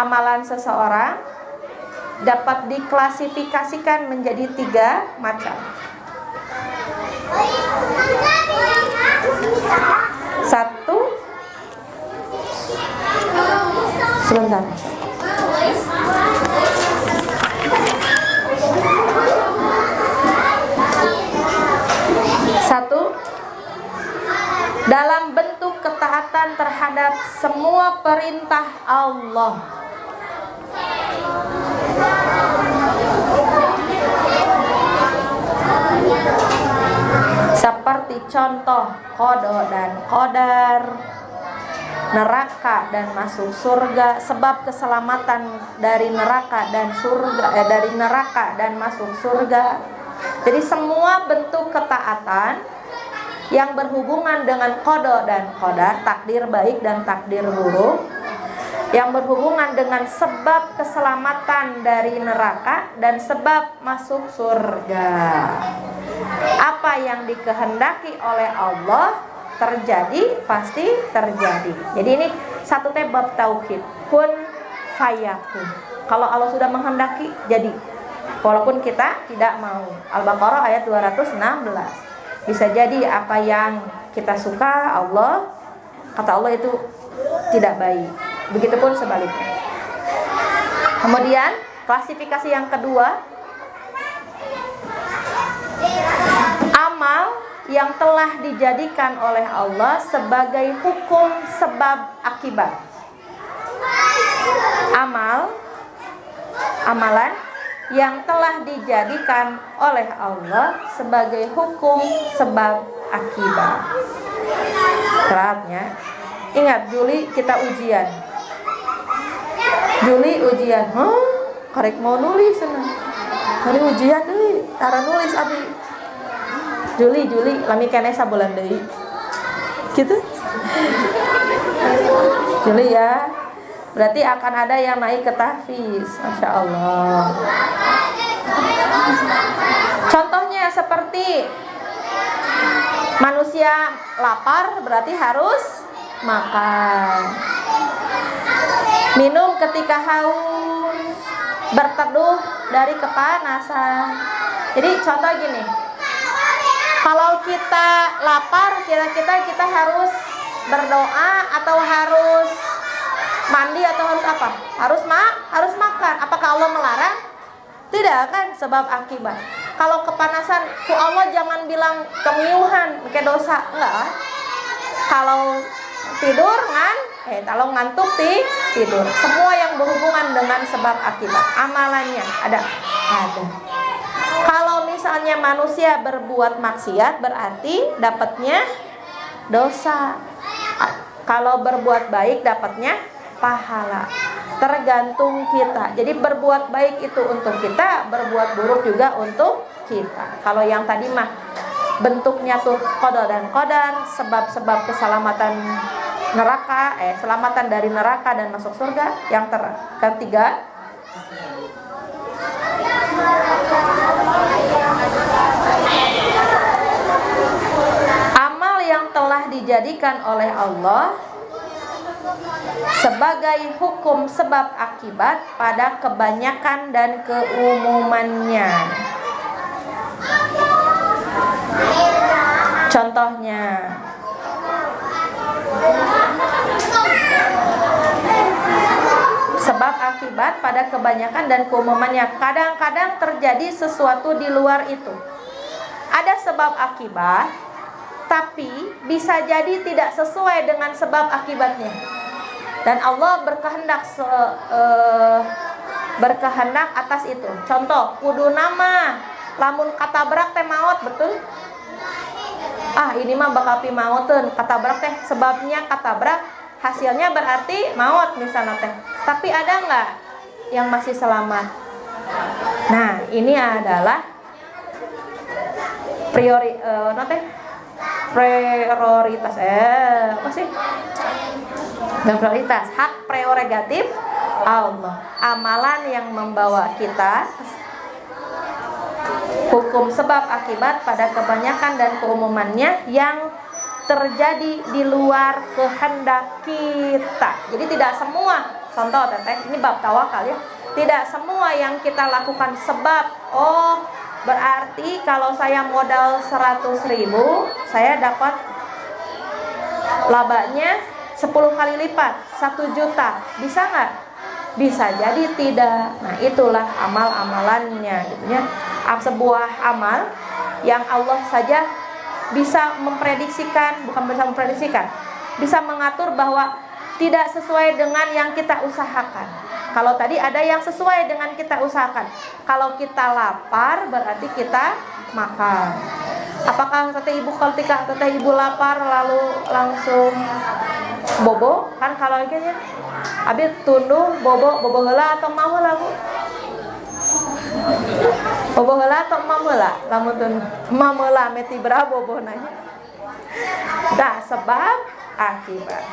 Amalan seseorang dapat diklasifikasikan menjadi 3 macam. Satu, sebentar. Satu, dalam bentuk ketaatan terhadap semua perintah Allah. Seperti contoh qada dan qadar, neraka dan masuk surga, sebab keselamatan dari neraka dan surga, dari neraka dan masuk surga. Jadi semua bentuk ketaatan yang berhubungan dengan qada dan qadar, takdir baik dan takdir buruk, yang berhubungan dengan sebab keselamatan dari neraka dan sebab masuk surga. Apa yang dikehendaki oleh Allah terjadi, pasti terjadi. Jadi ini satu bab tauhid, kun fayakun. Kalau Allah sudah menghendaki, jadi. Walaupun kita tidak mau. Al-Baqarah ayat 216. Bisa jadi apa yang kita suka Allah, kata Allah itu tidak baik. Begitupun sebaliknya. Kemudian klasifikasi yang kedua, amal yang telah dijadikan oleh Allah sebagai hukum sebab akibat. Amalan yang telah dijadikan oleh Allah sebagai hukum sebab akibat. Syaratnya, ingat Juli kita ujian. Juli ujian, karek mau nulis senang. Hari ujian deui, tara nulis abi. Juli lami keneh sabulan deui. Gitu. Juli ya. Berarti akan ada yang naik ke tahfiz. Masya Allah. Contohnya seperti manusia lapar berarti harus makan. Minum ketika haus, berteduh dari kepanasan. Jadi contoh gini, kalau kita lapar, kira-kira kita harus berdoa atau harus mandi atau harus apa? Harus makan. Apakah Allah melarang? Tidak kan, sebab akibat. Kalau kepanasan, ku Allah jangan bilang kemiuhan, ke dosa, enggak. Kalau tidur kalau ngantuk tidur. Semua yang berhubungan dengan sebab akibat. Amalannya ada. Kalau misalnya manusia berbuat maksiat berarti dapatnya dosa. Kalau berbuat baik dapatnya pahala. Tergantung kita. Jadi berbuat baik itu untuk kita, berbuat buruk juga untuk kita. Kalau yang tadi mah bentuknya tuh qada dan qadar, sebab-sebab keselamatan neraka, selamatan dari neraka dan masuk surga. Yang ketiga, amal yang telah dijadikan oleh Allah sebagai hukum sebab akibat pada kebanyakan dan keumumannya. Contohnya, sebab akibat pada kebanyakan dan keumumannya. Kadang-kadang terjadi sesuatu di luar itu. Ada sebab akibat, tapi bisa jadi tidak sesuai dengan sebab akibatnya. Dan Allah berkehendak atas itu. Contoh, kudu nama lamun katabrak teh maot, betul? Ini mah bakal pi maoteun, katabrak teh sebabnya katabrak, hasilnya berarti maut misalnya teh. Tapi ada nggak yang masih selamat? Nah, ini adalah prioritas apa sih? Dan prioritas, hak prerogatif Allah. Amalan yang membawa kita hukum sebab akibat pada kebanyakan dan keumumannya yang terjadi di luar kehendak kita. Jadi tidak semua contoh teteh, ini bab tawakal ya. Tidak semua yang kita lakukan sebab. Oh, berarti kalau saya modal 100.000, saya dapat labanya 10 kali lipat, 1 juta. Bisa nggak? Bisa jadi tidak. Nah, itulah amal-amalannya gitu ya. Sebuah amal yang Allah saja bisa memprediksikan, bukan bisa memprediksikan, bisa mengatur bahwa tidak sesuai dengan yang kita usahakan. Kalau tadi ada yang sesuai dengan kita usahakan. Kalau kita lapar berarti kita makan. Apakah teteh ibu ketika teteh ibu lapar lalu langsung bobo? Kan kalau kayaknya abi tunduh bobo heula atau mau heula Bu? Bobo heula atau mau heula? Lamun tunduh mau heula meti berapa bobo nanya. Dah sebab akibat.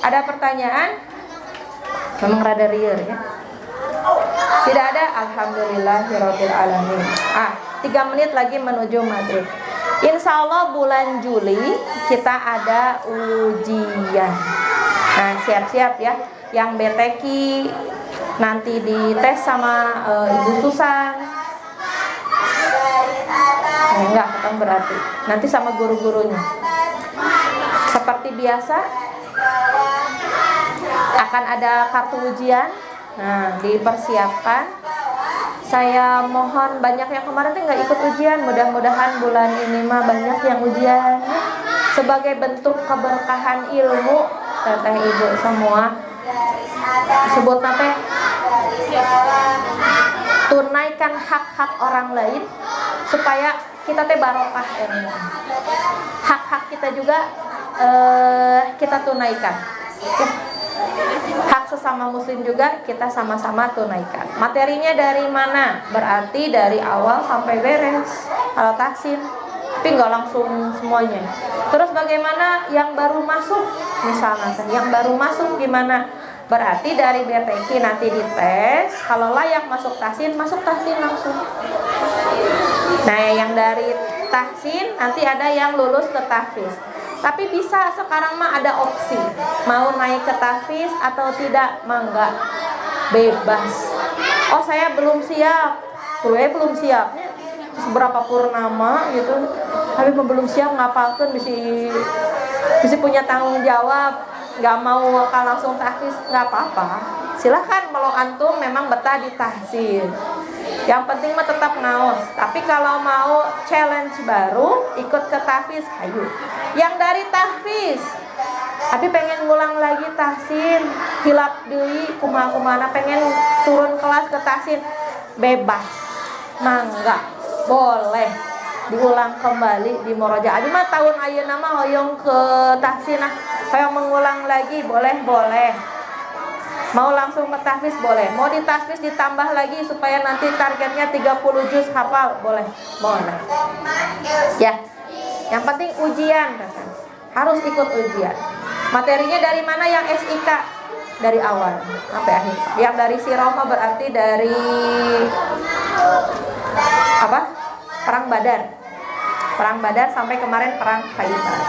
Ada pertanyaan? Memang rada rieur ya. Tidak ada, alhamdulillahirabbil alamin. 3 menit lagi menuju maghrib. Insya Allah bulan Juli kita ada ujian. Nah, siap-siap ya. Yang BTQ nanti dites sama Ibu Susan. Enggak, kan berarti. Nanti sama guru-gurunya. Seperti biasa akan ada kartu ujian. Nah, dipersiapkan. Saya mohon banyak yang kemarin tuh nggak ikut ujian, mudah-mudahan bulan ini mah banyak yang ujian sebagai bentuk keberkahan ilmu. Teteh ibu semua sebut apa? Tunaikan hak-hak orang lain supaya kita teh barokah ilmu. Hak-hak kita juga kita tunaikan. Hak sesama muslim juga kita sama-sama tunaikan. Materinya dari mana? Berarti dari awal sampai beres kalau tahsin, tapi nggak langsung semuanya. Terus bagaimana yang baru masuk? Misalnya yang baru masuk gimana? Berarti dari BTQ nanti dites, kalau layak masuk tahsin langsung. Nah, yang dari tahsin nanti ada yang lulus ke tahfiz. Tapi bisa sekarang mah ada opsi mau naik ke tahfiz atau tidak, mangga bebas. Oh, saya belum siap, belum siapnya. Terus berapa purnama gitu, tapi belum siap ngapalkan bisa punya tanggung jawab, nggak mau langsung tahfiz nggak apa-apa. Silahkan kalau antum memang betah di tahsin. Yang penting mah tetap ngaos. Tapi kalau mau challenge baru, ikut ke tahfiz, ayo. Yang dari tahfiz, tapi pengen ngulang lagi tahsin, hilap deui kumaha-kumana, pengen turun kelas ke tahsin, bebas. Mangga, boleh diulang kembali di Moroja. Abi mah tahun ayeuna mah hoyong ke tahsin, hoyong mengulang lagi, boleh. Mau langsung ke tahfiz boleh. Mau di tahfiz ditambah lagi supaya nanti targetnya 30 juz hafal, boleh. Ya. Yang penting ujian, harus ikut ujian. Materinya dari mana? Yang SIK dari awal sampai akhir. Yang dari Siroma berarti dari apa? Perang Badar sampai kemarin perang Khaibar.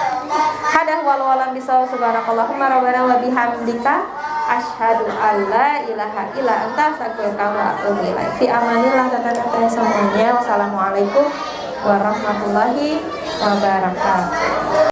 Hadah wal-walam bisawab subhanakallahumma rabbana wa bihamdika asyhadu alla ilaha illa anta astaghfiruka wa atubu ilaik. Fi amanillah teteh semuanya. Wassalamualaikum warahmatullahi wabarakatuh.